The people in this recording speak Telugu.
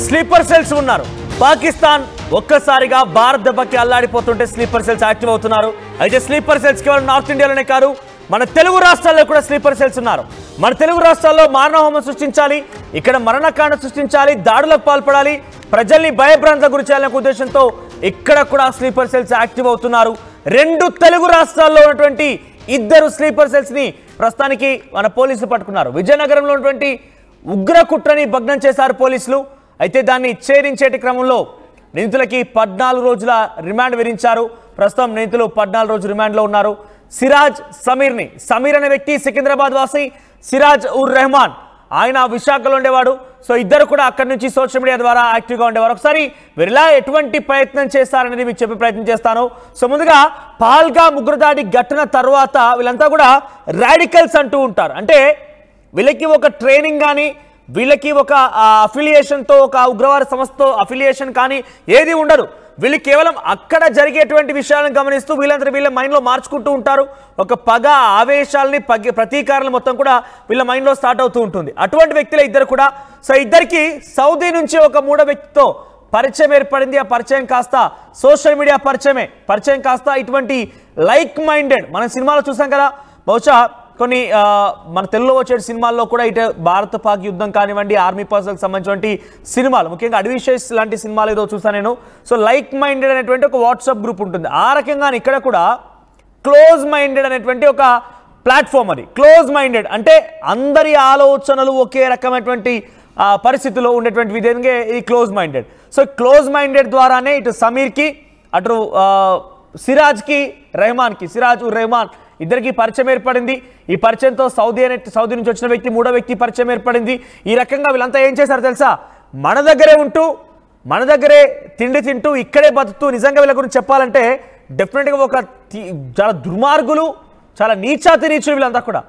స్లీపర్ సెల్స్ ఉన్నారు. పాకిస్తాన్ ఒక్కసారిగా భారత్ దెబ్బకి అల్లాడిపోతుంటే స్లీపర్ సెల్స్ యాక్టివ్ అవుతున్నారు. అయితే స్లీపర్ సెల్స్ కేవలం నార్త్ ఇండియాలోనే కాదు, మన తెలుగు రాష్ట్రాల్లో కూడా స్లీపర్ సెల్స్ ఉన్నారు. మన తెలుగు రాష్ట్రాల్లో మారణహోమం సృష్టించాలి, ఇక్కడ మరణకాండ సృష్టించాలి, దాడులకు పాల్పడాలి, ప్రజల్ని భయభ్రాంతులకు గురి చేయాలనే ఉద్దేశంతో ఇక్కడ కూడా స్లీపర్ సెల్స్ యాక్టివ్ అవుతున్నారు. రెండు తెలుగు రాష్ట్రాల్లో ఉన్నటువంటి ఇద్దరు స్లీపర్ సెల్స్ ని ప్రస్తుతానికి మన పోలీసులు పట్టుకున్నారు. విజయనగరంలో ఉన్నటువంటి ఉగ్ర కుట్రని భగ్నం చేశారు పోలీసులు. అయితే దాన్ని ఛేదించేటి క్రమంలో నిందితులకి 14 రోజుల రిమాండ్ విధించారు. ప్రస్తుతం నిందితులు 14 రోజుల రిమాండ్లో ఉన్నారు. సిరాజ్ సమీర్ అనే వ్యక్తి సికింద్రాబాద్ వాసి, సిరాజ్ ఉర్ రెహమాన్ ఆయన విశాఖలో ఉండేవాడు. సో ఇద్దరు కూడా అక్కడి నుంచి సోషల్ మీడియా ద్వారా యాక్టివ్గా ఉండేవారు. ఒకసారి వీరిలా ఎటువంటి ప్రయత్నం చేస్తారనేది మీకు చెప్పే ప్రయత్నం చేస్తాను. సో ముందుగా పహల్గామ్ ఉగ్రదాడి ఘటన తర్వాత వీళ్ళంతా కూడా రాడికల్స్ అంటూ ఉంటారు. అంటే వీళ్ళకి ఒక ట్రైనింగ్ కానీ, వీళ్ళకి ఒక అఫిలియేషన్తో, ఒక ఉగ్రవాద సంస్థతో అఫిలియేషన్ కానీ ఏది ఉండదు. వీళ్ళు కేవలం అక్కడ జరిగేటువంటి విషయాలను గమనిస్తూ వీళ్ళంతా వీళ్ళ మైండ్లో మార్చుకుంటూ ఉంటారు. ఒక పగ, ఆవేశాలని, ప్రతీకారాలు మొత్తం కూడా వీళ్ళ మైండ్లో స్టార్ట్ అవుతూ ఉంటుంది. అటువంటి వ్యక్తులే ఇద్దరు కూడా. సో ఇద్దరికి సౌదీ నుంచి ఒక మూడో వ్యక్తితో పరిచయం ఏర్పడింది. ఆ పరిచయం కాస్త సోషల్ మీడియా పరిచయం కాస్త ఇటువంటి లైక్ మైండెడ్, మన సినిమాలో చూసాం కదా, బహుశా కొన్ని మన తెలుగులో వచ్చే సినిమాల్లో కూడా ఇటు భారత్ పాక్ యుద్ధం కానివ్వండి, ఆర్మీ పర్సన్కి సంబంధించినటువంటి సినిమాలు, ముఖ్యంగా అడ్విషేస్ లాంటి సినిమాలు ఏదో చూసాను నేను. సో లైక్ మైండెడ్ అనేటువంటి ఒక వాట్సాప్ గ్రూప్ ఉంటుంది. ఆ రకంగా ఇక్కడ కూడా క్లోజ్ మైండెడ్ అనేటువంటి ఒక ప్లాట్ఫామ్. అది క్లోజ్ మైండెడ్ అంటే అందరి ఆలోచనలు ఒకే రకమైనటువంటి పరిస్థితుల్లో ఉండేటువంటి విధంగా ఇది close minded. So close minded ద్వారానే ఇటు సమీర్కి, అటు సిరాజ్కి, రెహమాన్కి, సిరాజ్ ఉర్ రెహమాన్ ఇద్దరికి పరిచయం ఏర్పడింది. ఈ పరిచయంతో సౌదీ నుంచి వచ్చిన వ్యక్తి, మూడో వ్యక్తి పరిచయం ఏర్పడింది. ఈ రకంగా వీళ్ళంతా ఏం చేశారు తెలుసా? మన దగ్గరే ఉంటూ, మన దగ్గరే తిండి తింటూ, ఇక్కడే బతుకుతూ, నిజంగా వీళ్ళ గురించి చెప్పాలంటే డెఫినెట్గా ఒక చాలా దుర్మార్గులు, చాలా నీచాతి నీచులు వీళ్ళంతా కూడా.